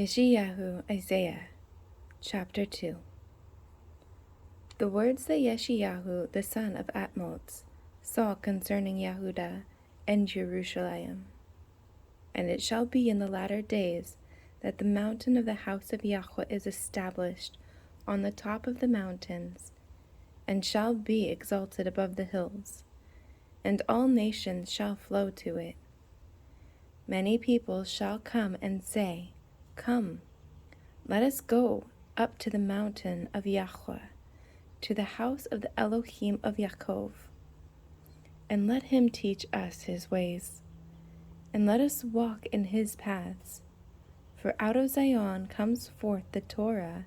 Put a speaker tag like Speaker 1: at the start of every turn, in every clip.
Speaker 1: Yeshayahu, Isaiah, chapter 2. The words that Yeshayahu, the son of Amoz, saw concerning Yehuda and Jerusalem. And it shall be in the latter days that the mountain of the house of Yahweh is established on the top of the mountains, and shall be exalted above the hills, and all nations shall flow to it. Many people shall come and say, Come, let us go up to the mountain of Yahweh, to the house of the Elohim of Yaakov, and let him teach us his ways, and let us walk in his paths. For out of Zion comes forth the Torah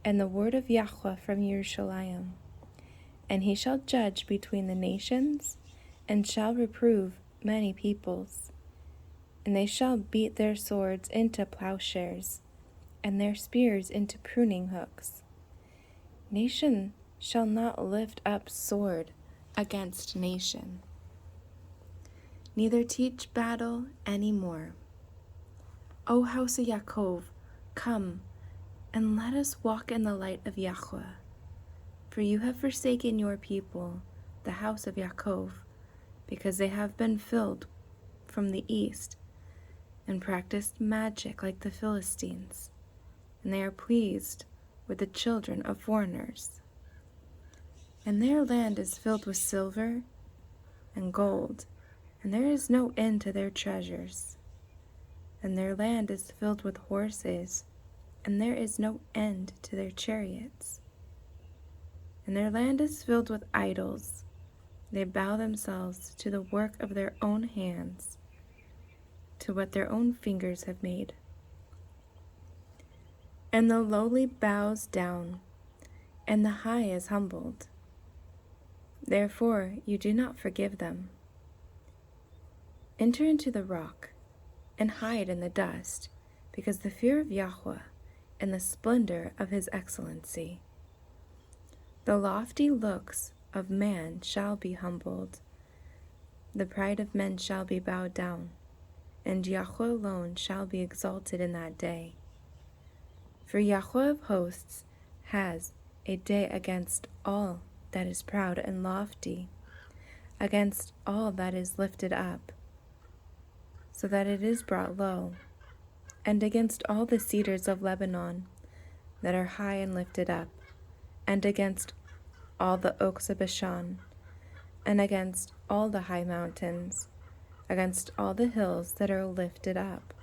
Speaker 1: and the word of Yahweh from Jerusalem. And he shall judge between the nations, and shall reprove many peoples. And they shall beat their swords into plowshares, and their spears into pruning hooks. Nation shall not lift up sword against nation, neither teach battle any more. O house of Yaakov, come, and let us walk in the light of Yahweh. For you have forsaken your people, the house of Yaakov, because they have been filled from the east, and practiced magic like the Philistines, and they are pleased with the children of foreigners. And their land is filled with silver and gold, and there is no end to their treasures. And their land is filled with horses, and there is no end to their chariots. And their land is filled with idols. They bow themselves to the work of their own hands, to what their own fingers have made. And the lowly bows down, and the high is humbled. Therefore you do not forgive them. Enter into the rock, and hide in the dust, because the fear of Yahweh and the splendor of his excellency. The lofty looks of man shall be humbled, the pride of men shall be bowed down, and Yahweh alone shall be exalted in that day. For Yahweh of hosts has a day against all that is proud and lofty, against all that is lifted up, so that it is brought low, and against all the cedars of Lebanon that are high and lifted up, and against all the oaks of Bashan, and against all the high mountains, against all the hills that are lifted up,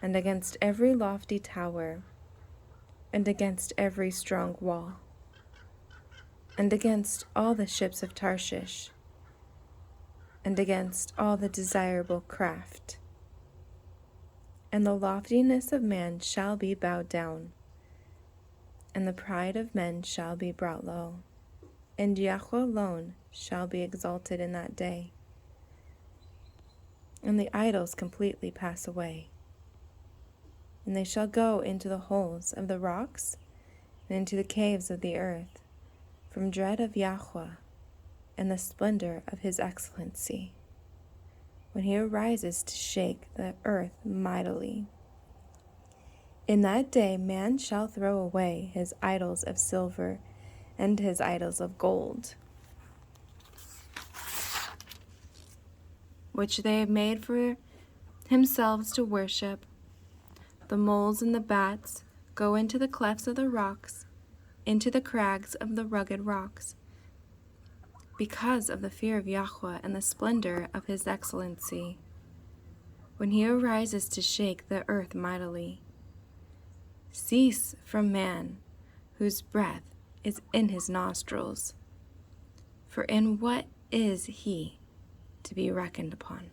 Speaker 1: and against every lofty tower, and against every strong wall, and against all the ships of Tarshish, and against all the desirable craft. And the loftiness of man shall be bowed down, and the pride of men shall be brought low, and Yahweh alone shall be exalted in that day. And the idols completely pass away, and they shall go into the holes of the rocks and into the caves of the earth, from dread of Yahweh and the splendor of his excellency, when he arises to shake the earth mightily. In that day man shall throw away his idols of silver and his idols of gold, which they have made for themselves to worship. The moles and the bats go into the clefts of the rocks, into the crags of the rugged rocks, because of the fear of Yahweh and the splendor of his excellency, when he arises to shake the earth mightily. Cease from man, whose breath is in his nostrils, for in what is he to be reckoned upon?